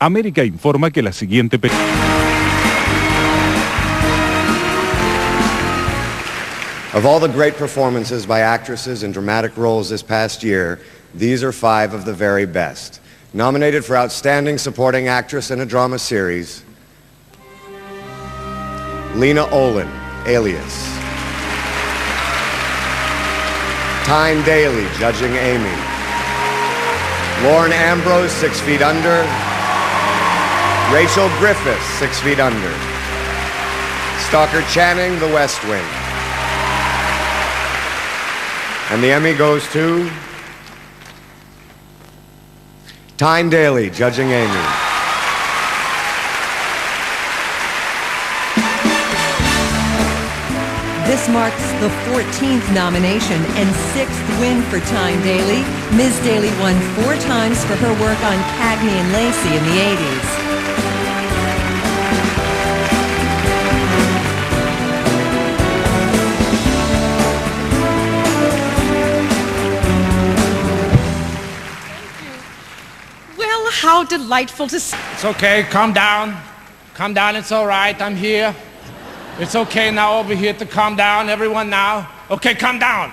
América informa que la siguiente Of all the great performances by actresses in dramatic roles this past year, these are 5 of the very best. Nominated for Outstanding Supporting Actress in a Drama Series, Lena Olin, Alias. Tyne Daly, Judging Amy. Lauren Ambrose, 6 Feet Under. Rachel Griffiths, 6 Feet Under. Stalker Channing, The West Wing. And the Emmy goes to Tyne Daly, Judging Amy. This marks the 14th nomination and 6th win for Tyne Daly. Ms. Daly won 4 times for her work on Cagney and Lacey in the 80s. Well, how delightful to see. It's okay, calm down. Calm down, it's all right, I'm here. It's okay now over here to calm down, everyone now. Okay, calm down.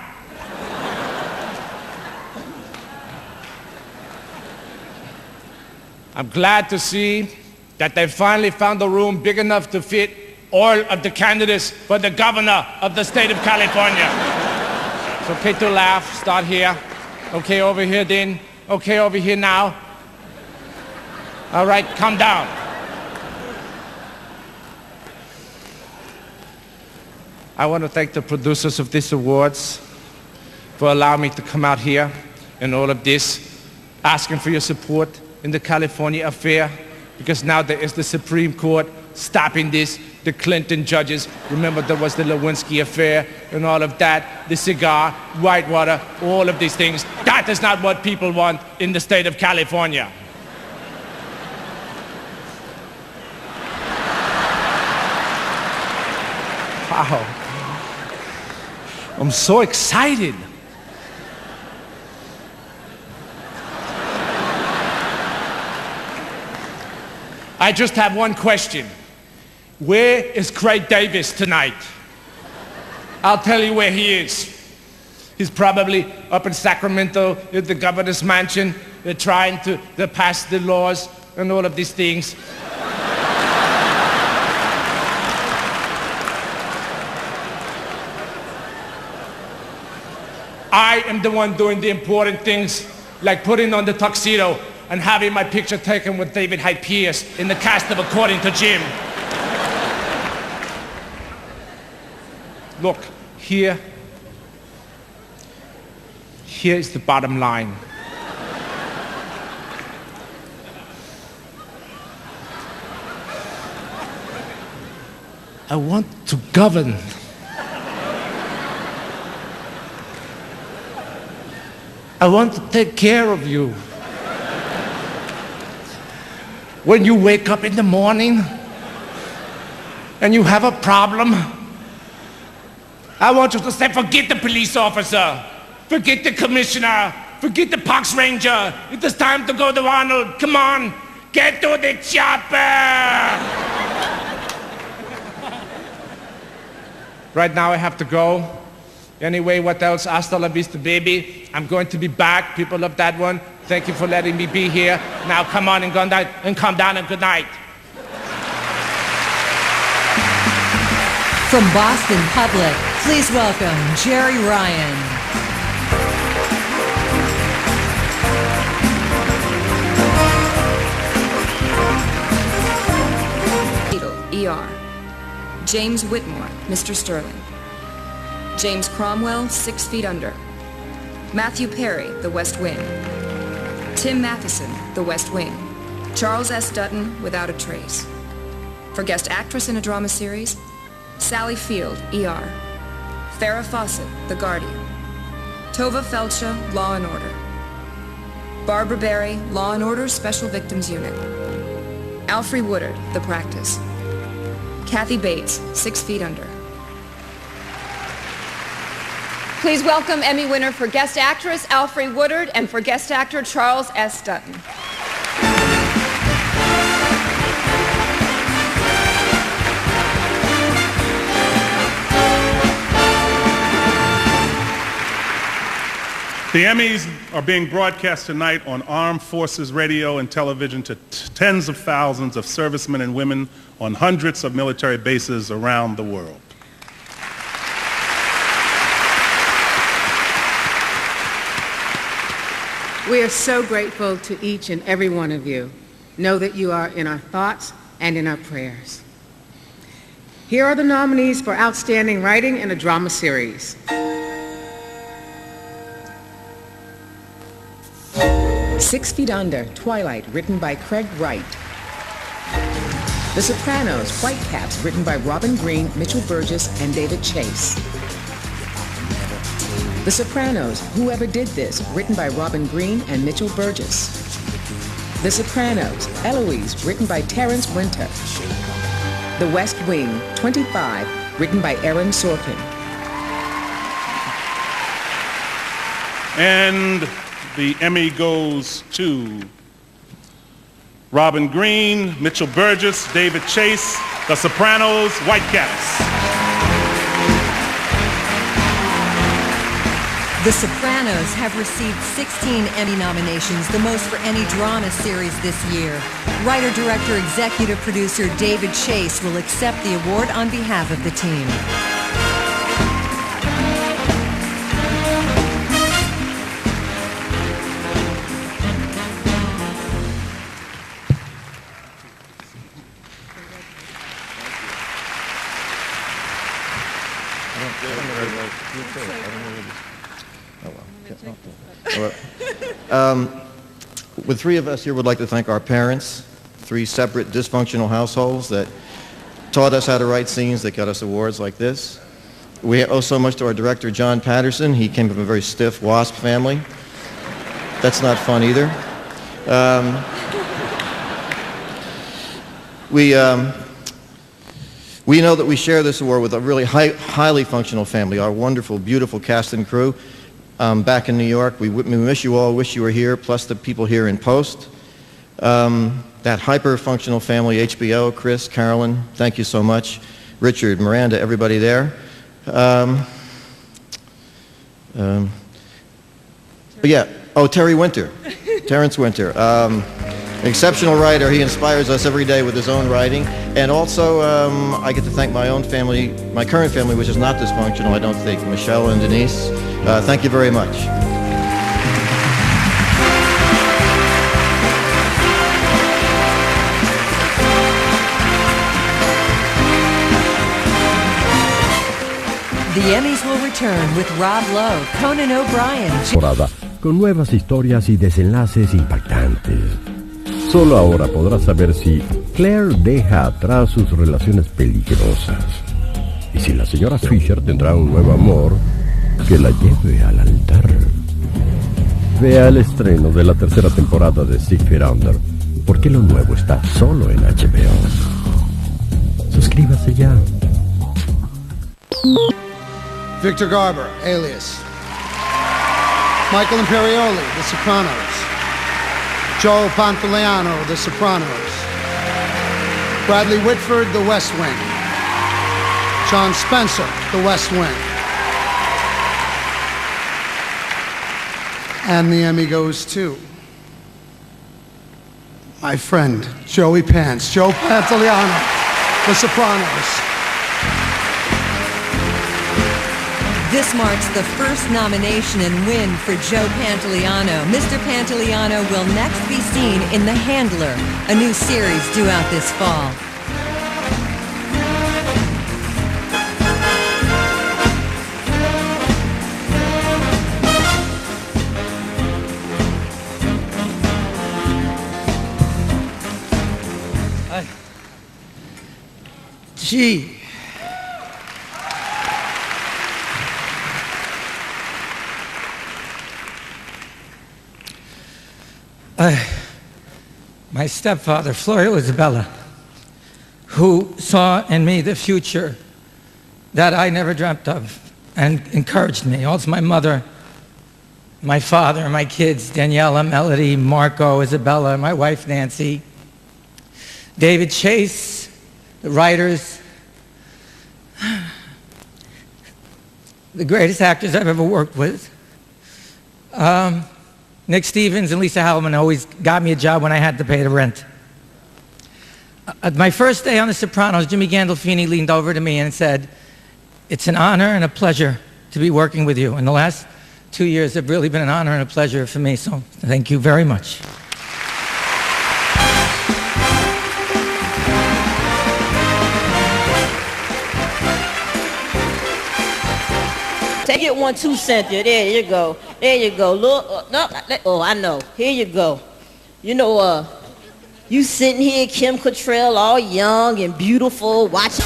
I'm glad to see that they finally found a room big enough to fit all of the candidates for the governor of the state of California. It's okay to laugh, start here. Okay, over here then. Okay, over here now. All right, calm down. I want to thank the producers of these awards for allowing me to come out here and all of this, asking for your support in the California affair, because now there is the Supreme Court stopping this, the Clinton judges. Remember, there was the Lewinsky affair and all of that, the cigar, Whitewater, all of these things. That is not what people want in the state of California. Wow. I'm so excited. I just have one question. Where is Craig Davis tonight? I'll tell you where he is. He's probably up in Sacramento at the governor's mansion. They're trying to pass the laws and all of these things. I am the one doing the important things, like putting on the tuxedo and having my picture taken with David Hyde Pierce in the cast of According to Jim. Look, here is the bottom line. I want to govern. I want to take care of you. When you wake up in the morning and you have a problem, I want you to say, forget the police officer, forget the commissioner, forget the parks ranger. It is time to go to Arnold. Come on, get to the chopper. Right now I have to go. Anyway, what else? Hasta la vista, baby. I'm going to be back. People love that one. Thank you for letting me be here. Now come on and go down and calm down and good night. From Boston Public, please welcome Jerry Ryan. ER. James Whitmore, Mr. Sterling. James Cromwell, 6 Feet Under. Matthew Perry, The West Wing. Tim Matheson, The West Wing. Charles S. Dutton, Without a Trace. For Guest Actress in a Drama Series, Sally Field, ER. Farrah Fawcett, The Guardian. Tova Feldsha, Law and Order. Barbara Berry, Law and Order Special Victims Unit. Alfre Woodard, The Practice. Kathy Bates, 6 Feet Under. Please welcome Emmy winner for Guest Actress, Alfre Woodard, and for Guest Actor, Charles S. Dutton. The Emmys are being broadcast tonight on Armed Forces Radio and television to tens of thousands of servicemen and women on hundreds of military bases around the world. We are so grateful to each and every one of you. Know that you are in our thoughts and in our prayers. Here are the nominees for Outstanding Writing in a Drama Series. 6 Feet Under, Twilight, written by Craig Wright. The Sopranos, Whitecaps, written by Robin Green, Mitchell Burgess, and David Chase. The Sopranos, Whoever Did This, written by Robin Green and Mitchell Burgess. The Sopranos, Eloise, written by Terrence Winter. The West Wing, 25, written by Aaron Sorkin. And the Emmy goes to Robin Green, Mitchell Burgess, David Chase, The Sopranos, Whitecaps. The Sopranos have received 16 Emmy nominations, the most for any drama series this year. Writer, director, executive producer David Chase will accept the award on behalf of the team. With three of us here, would like to thank our parents, three separate dysfunctional households that taught us how to write scenes that got us awards like this. We owe so much to our director, John Patterson. He came from a very stiff WASP family. That's not fun either. We know that we share this award with a really highly functional family, our wonderful, beautiful cast and crew. Back in New York, we miss you all, wish you were here, plus the people here in post. That hyper-functional family, HBO, Chris, Carolyn, thank you so much. Richard, Miranda, everybody there. Terry Winter, Terrence Winter. Exceptional writer. He inspires us every day with his own writing. And also, I get to thank my own family, my current family, which is not dysfunctional, I don't think, Michelle and Denise. Thank you very much. The Emmys will return with Rob Lowe, Conan O'Brien. Con nuevas historias y desenlaces impactantes. Solo ahora podrás saber si Claire deja atrás sus relaciones peligrosas y si la señora Fisher tendrá un nuevo amor que la lleve al altar. Vea el estreno de la tercera temporada de 6 Feet Under, porque lo nuevo está solo en HBO. Suscríbase ya. Victor Garber, Alias. Michael Imperioli, The Sopranos. Joe Pantoliano, The Sopranos. Bradley Whitford, The West Wing. John Spencer, The West Wing. And the Emmy goes to my friend, Joey Pants, Joe Pantoliano, The Sopranos. This marks the first nomination and win for Joe Pantoliano. Mr. Pantoliano will next be seen in The Handler, a new series due out this fall. Gee. My stepfather, Florio Isabella, who saw in me the future that I never dreamt of and encouraged me. Also my mother, my father, my kids, Daniela, Melody, Marco, Isabella, my wife, Nancy, David Chase, the writers, the greatest actors I've ever worked with. Nick Stevens and Lisa Hellman always got me a job when I had to pay the rent. At my first day on The Sopranos, Jimmy Gandolfini leaned over to me and said, "It's an honor and a pleasure to be working with you. And the last 2 years have really been an honor and a pleasure for me, so thank you very much." Take it 1 2 Cynthia. There you go. There you go. Look, no, oh, I know. Here you go. You know, you sitting here, Kim Cattrall, all young and beautiful, watching.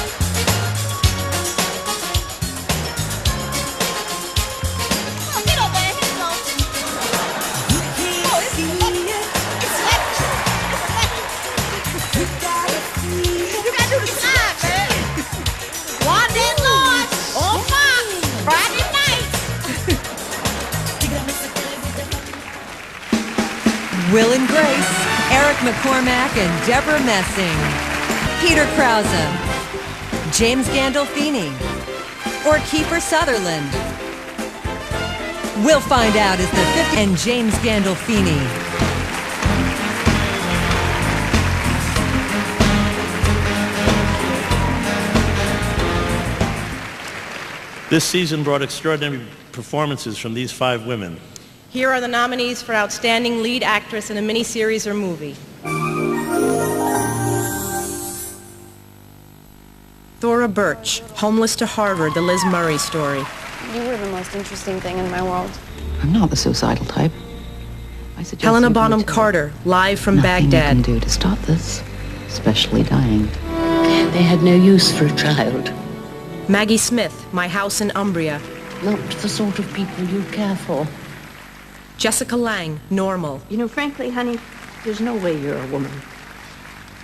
Will and Grace, Eric McCormack and Deborah Messing, Peter Krause, James Gandolfini, or Kiefer Sutherland. We'll find out as the 50th and James Gandolfini. This season brought extraordinary performances from these 5 women. Here are the nominees for Outstanding Lead Actress in a Miniseries or Movie. Thora Birch, Homeless to Harvard, the Liz Murray story. You were the most interesting thing in my world. I'm not the suicidal type. I suggest Helena Bonham Carter, Live from Baghdad. Nothing you can do to stop this, especially dying. They had no use for a child. Maggie Smith, My House in Umbria. Not the sort of people you care for. Jessica Lange, Normal. You know, frankly, honey, there's no way you're a woman.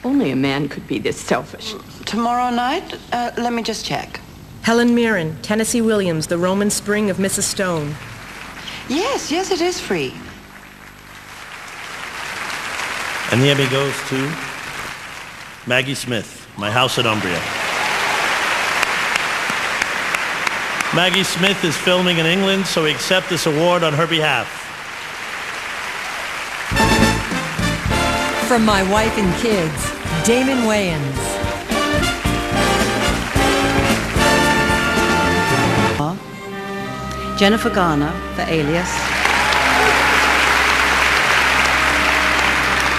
Only a man could be this selfish. Tomorrow night? Let me just check. Helen Mirren, Tennessee Williams, The Roman Spring of Mrs. Stone. Yes, it is free. And the Emmy goes to Maggie Smith, My House at Umbria. Maggie Smith is filming in England, so we accept this award on her behalf. From My Wife and Kids, Damon Wayans. Jennifer Garner for Alias.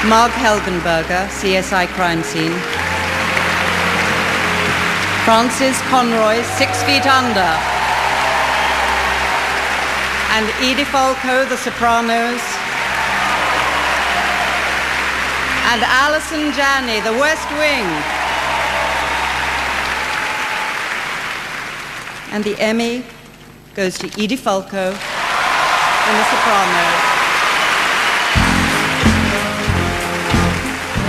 Marg Helgenberger, CSI Crime Scene. Frances Conroy, 6 Feet Under. And Edie Falco, The Sopranos. And Alison Janney, The West Wing. And the Emmy goes to Edie Falco in The Sopranos.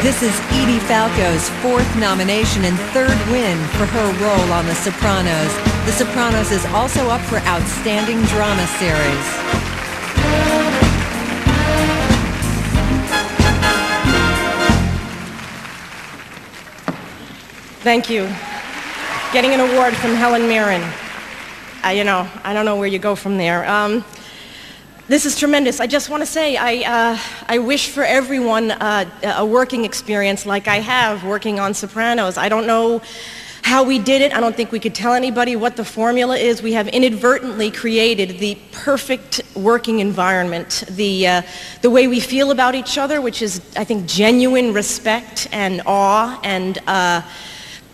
This is Edie Falco's 4th nomination and 3rd win for her role on The Sopranos. The Sopranos is also up for Outstanding Drama Series. Thank you. Getting an award from Helen Mirren. I don't know where you go from there. This is tremendous. I just want to say I wish for everyone a working experience like I have working on Sopranos. I don't know how we did it. I don't think we could tell anybody what the formula is. We have inadvertently created the perfect working environment. The way we feel about each other, which is, I think, genuine respect and awe and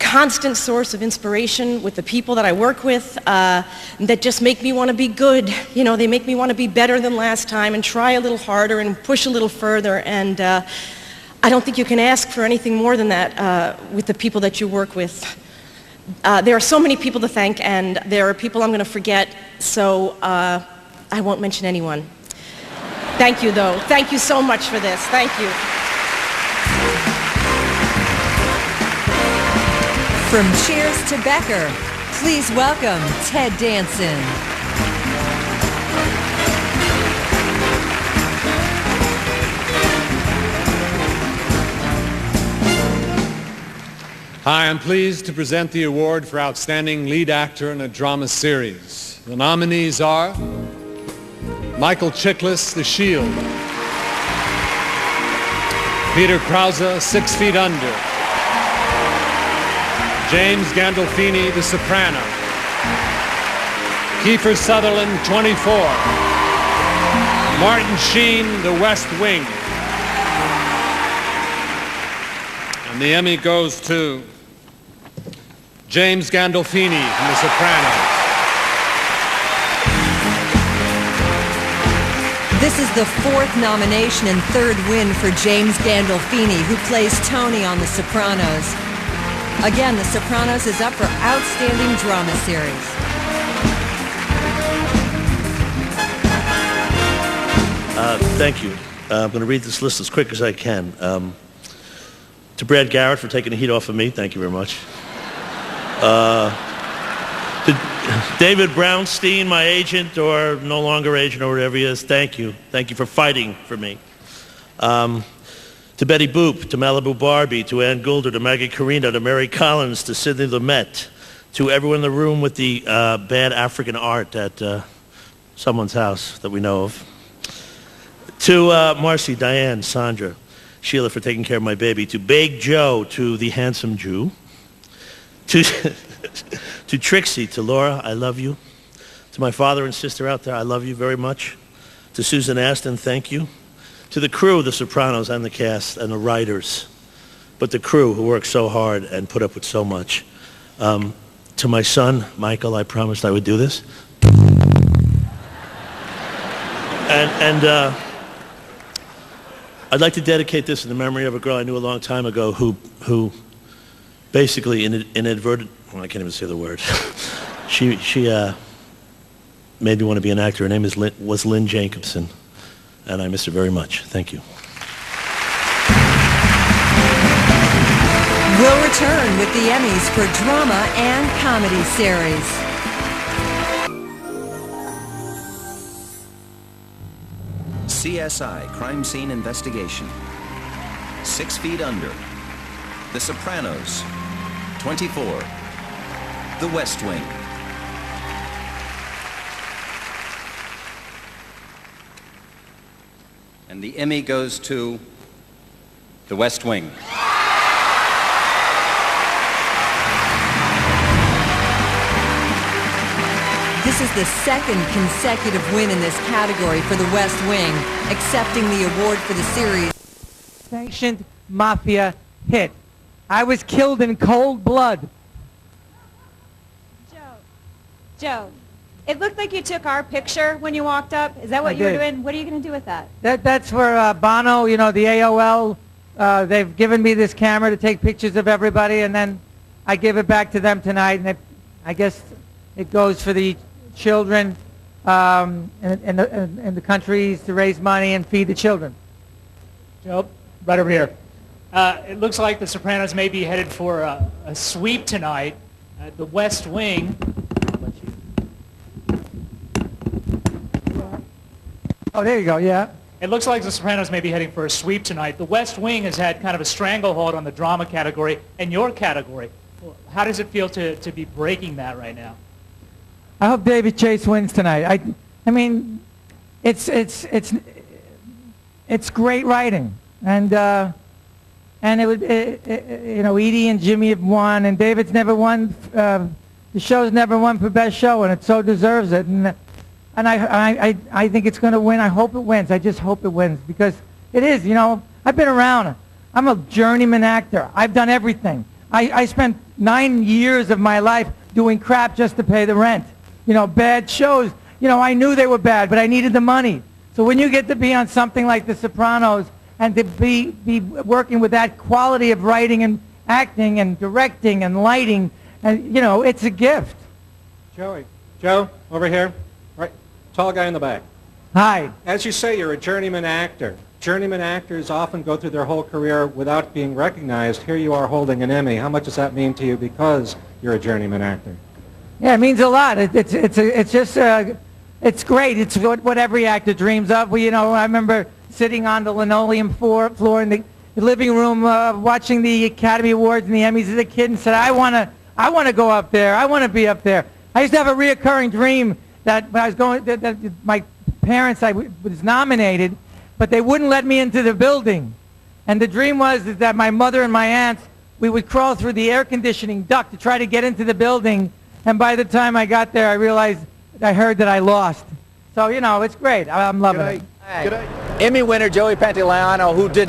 constant source of inspiration with the people that I work with that just make me want to be good. You know, they make me want to be better than last time and try a little harder and push a little further. And I don't think you can ask for anything more than that with the people that you work with. There are so many people to thank, and there are people I'm going to forget, so I won't mention anyone. Thank you, though. Thank you so much for this. Thank you. From Cheers to Becker, please welcome Ted Danson. Hi, I'm pleased to present the award for Outstanding Lead Actor in a Drama Series. The nominees are Michael Chiklis, The Shield. Peter Krause, 6 Feet Under. James Gandolfini, The Sopranos. Kiefer Sutherland, 24. Martin Sheen, The West Wing. And the Emmy goes to James Gandolfini from The Sopranos. This is the fourth nomination and third win for James Gandolfini, who plays Tony on The Sopranos. Again, The Sopranos is up for Outstanding Drama Series. Thank you. I'm going to read this list as quick as I can. To Brad Garrett for taking the heat off of me, thank you very much. To David Brownstein, my agent, or no longer agent, or whatever he is, thank you. Thank you for fighting for me. To Betty Boop, to Malibu Barbie, to Ann Goulder, to Maggie Carino, to Mary Collins, to Sidney Lumet, to everyone in the room with the bad African art at someone's house that we know of. To Marcy, Diane, Sandra, Sheila for taking care of my baby. To Big Joe, to the handsome Jew. To Trixie, to Laura, I love you. To my father and sister out there, I love you very much. To Susan Aston, thank you. To the crew, The Sopranos, and the cast, and the writers. But the crew who worked so hard and put up with so much. To my son, Michael, I promised I would do this. And I'd like to dedicate this in the memory of a girl I knew a long time ago who basically inadvertent, well, I can't even say the word. she made me want to be an actor. Her name was Lynn Jacobson, and I miss her very much. Thank you. We'll return with the Emmys for Drama and Comedy Series. CSI Crime Scene Investigation. 6 Feet Under. The Sopranos. 24. The West Wing. And the Emmy goes to The West Wing. This is the second consecutive win in this category for The West Wing, accepting the award for the series. Sanctioned mafia hit. I was killed in cold blood. Joe, it looked like you took our picture when you walked up. Is that what you were doing? What are you going to do with that? That's for Bono, you know, the AOL. They've given me this camera to take pictures of everybody, and then I give it back to them tonight, and I guess it goes for the children in the countries to raise money and feed the children. Joe, right over here. It looks like the Sopranos may be headed for a sweep tonight. The West Wing. Oh, there you go, yeah. It looks like the Sopranos may be heading for a sweep tonight. The West Wing has had kind of a stranglehold on the drama category and your category. How does it feel to be breaking that right now? I hope David Chase wins tonight. I mean, it's great writing, and it would you know, Edie and Jimmy have won, and David's never won. The show's never won for best show, and it so deserves it. And I think it's going to win. I hope it wins. I just hope it wins because it is. You know, I've been around. I'm a journeyman actor. I've done everything. I spent 9 years of my life doing crap just to pay the rent. You know, bad shows. You know, I knew they were bad, but I needed the money. So when you get to be on something like The Sopranos and to be working with that quality of writing and acting and directing and lighting, and you know, it's a gift. Joey. Joe, over here. Right. Tall guy in the back. Hi. As you say, you're a journeyman actor. Journeyman actors often go through their whole career without being recognized. Here you are holding an Emmy. How much does that mean to you because you're a journeyman actor? Yeah, it means a lot. It's just it's great. It's what every actor dreams of. Well, you know, I remember sitting on the linoleum floor in the living room watching the Academy Awards and the Emmys as a kid, and said, I want to go up there. I want to be up there. I used to have a reoccurring dream that when I was going, that my parents I was nominated, but they wouldn't let me into the building. And the dream was is that my mother and my aunts, we would crawl through the air conditioning duct to try to get into the building. And by the time I got there, I realized, I heard that I lost. So, you know, it's great. I'm loving it. Emmy winner Joey Pantoliano, who did